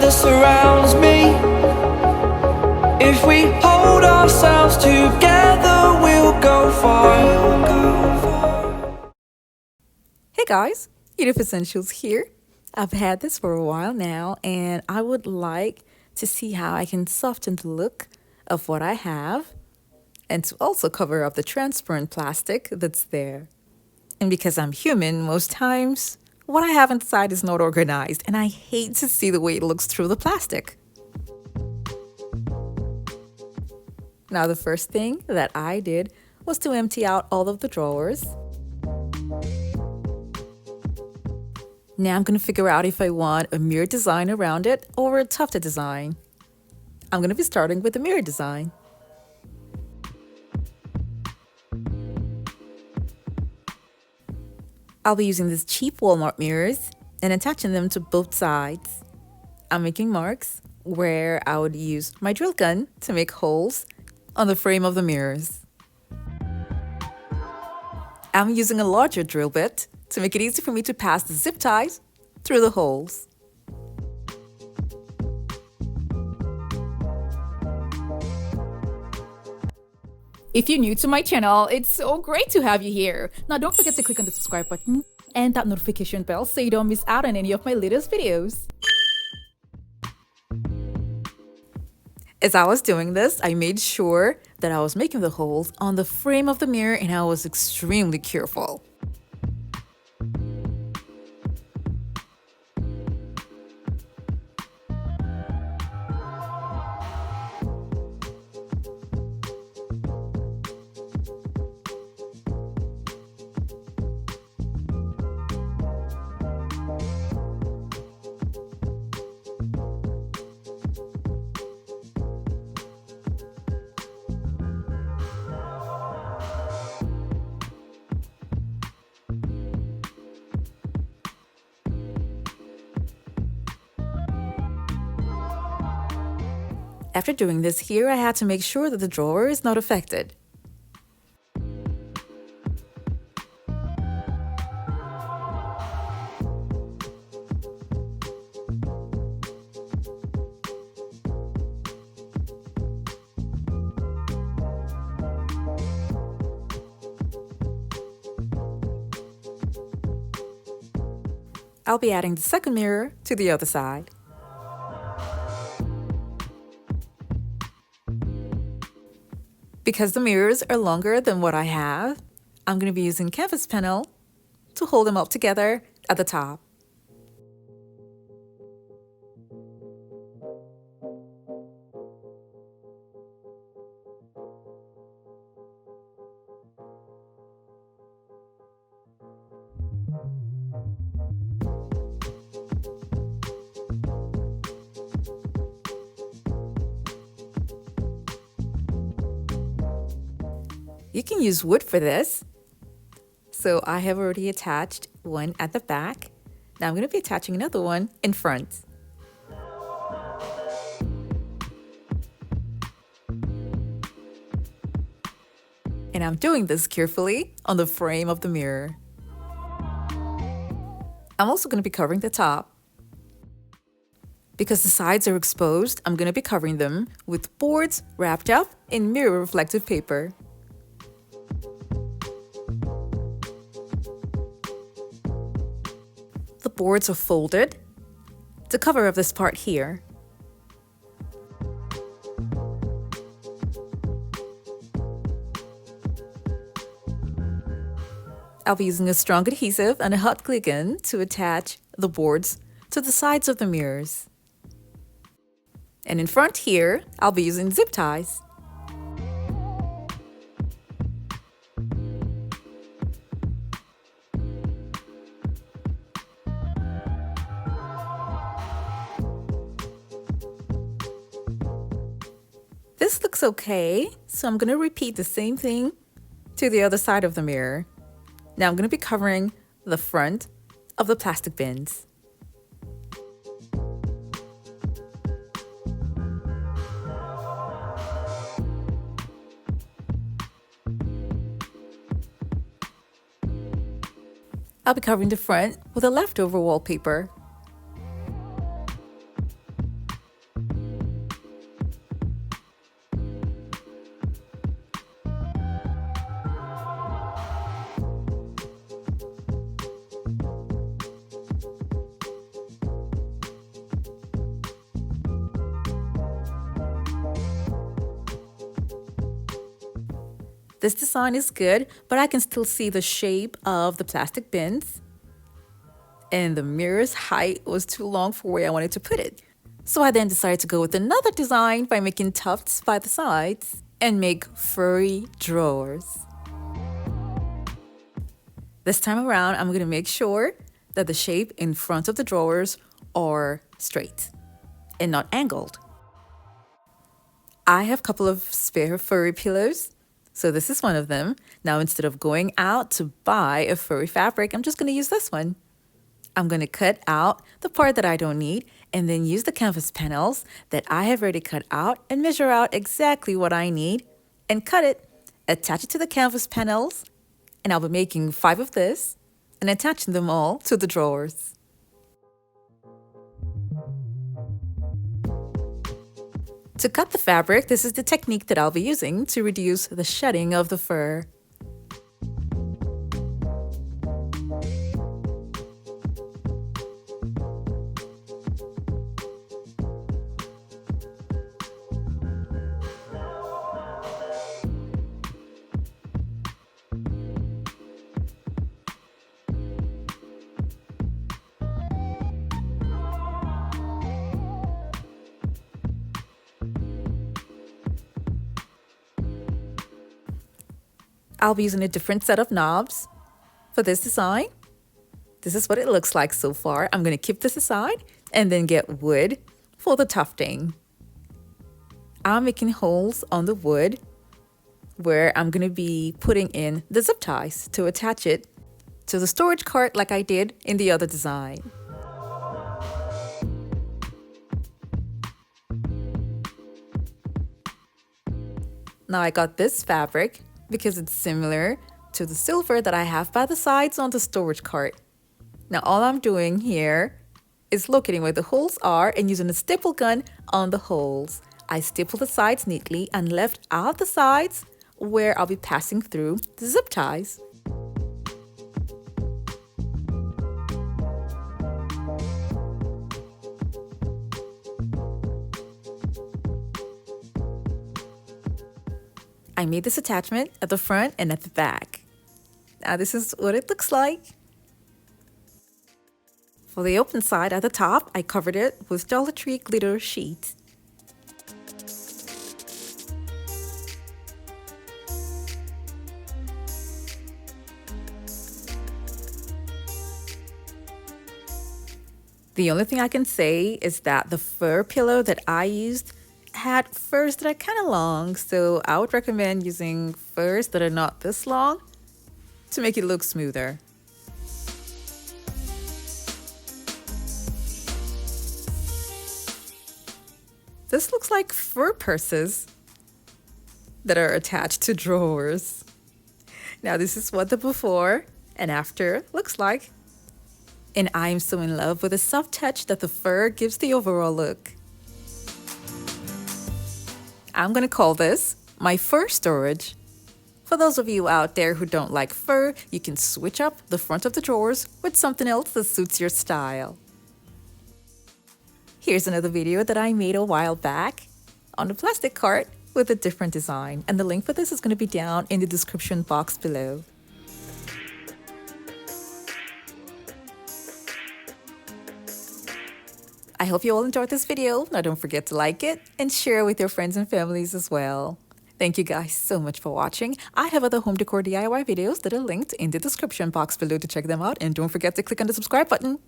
that surrounds me. If we hold ourselves together, we'll go far. Hey guys, Yoduvh Essentials here. I've had this for a while now, and I would like to see how I can soften the look of what I have and to also cover up the transparent plastic that's there. And because I'm human, most times what I have inside is not organized, and I hate to see the way it looks through the plastic. Now, the first thing that I did was to empty out all of the drawers. Now I'm going to figure out if I want a mirror design around it or a tufted design. I'm going to be starting with the mirror design. I'll be using these cheap Walmart mirrors and attaching them to both sides. I'm making marks where I would use my drill gun to make holes on the frame of the mirrors. I'm using a larger drill bit to make it easy for me to pass the zip ties through the holes. If you're new to my channel, it's so great to have you here. Now don't forget to click on the subscribe button and that notification bell so you don't miss out on any of my latest videos. As I was doing this, I made sure that I was making the holes on the frame of the mirror, and I was extremely careful. After doing this here, I had to make sure that the drawer is not affected. I'll be adding the second mirror to the other side. Because the mirrors are longer than what I have, I'm going to be using canvas panel to hold them up together at the top. You can use wood for this. So I have already attached one at the back. Now I'm going to be attaching another one in front. And I'm doing this carefully on the frame of the mirror. I'm also going to be covering the top. Because the sides are exposed, I'm going to be covering them with boards wrapped up in mirror reflective paper. The boards are folded to cover up this part here. I'll be using a strong adhesive and a hot glue gun to attach the boards to the sides of the mirrors. And in front here, I'll be using zip ties. This looks okay, so I'm going to repeat the same thing to the other side of the mirror. Now I'm going to be covering the front of the plastic bins. I'll be covering the front with a leftover wallpaper. This design is good, but I can still see the shape of the plastic bins. And the mirror's height was too long for where I wanted to put it. So I then decided to go with another design by making tufts by the sides and make furry drawers. This time around, I'm going to make sure that the shape in front of the drawers are straight and not angled. I have a couple of spare furry pillows, so this is one of them. Now, instead of going out to buy a furry fabric, I'm just going to use this one. I'm going to cut out the part that I don't need and then use the canvas panels that I have already cut out and measure out exactly what I need and cut it, attach it to the canvas panels, and I'll be making 5 of this and attaching them all to the drawers. To cut the fabric, this is the technique that I'll be using to reduce the shedding of the fur. I'll be using a different set of knobs for this design. This is what it looks like so far. I'm going to keep this aside and then get wood for the tufting. I'm making holes on the wood where I'm going to be putting in the zip ties to attach it to the storage cart like I did in the other design. Now I got this fabric because it's similar to the silver that I have by the sides on the storage cart. Now all I'm doing here is locating where the holes are and using a staple gun on the holes. I stapled the sides neatly and left out the sides where I'll be passing through the zip ties. I made this attachment at the front and at the back. Now this is what it looks like. For the open side at the top, I covered it with Dollar Tree glitter sheet. The only thing I can say is that the fur pillow that I used had furs that are kind of long, so I would recommend using furs that are not this long to make it look smoother. This looks like fur purses that are attached to drawers. Now this is what the before and after looks like. And I am so in love with the soft touch that the fur gives the overall look. I'm going to call this my fur storage. For those of you out there who don't like fur, you can switch up the front of the drawers with something else that suits your style. Here's another video that I made a while back on a plastic cart with a different design, and the link for this is going to be down in the description box below. I hope you all enjoyed this video. Now don't forget to like it and share with your friends and families as well. Thank you guys so much for watching. I have other home decor DIY videos that are linked in the description box below to check them out, and don't forget to click on the subscribe button.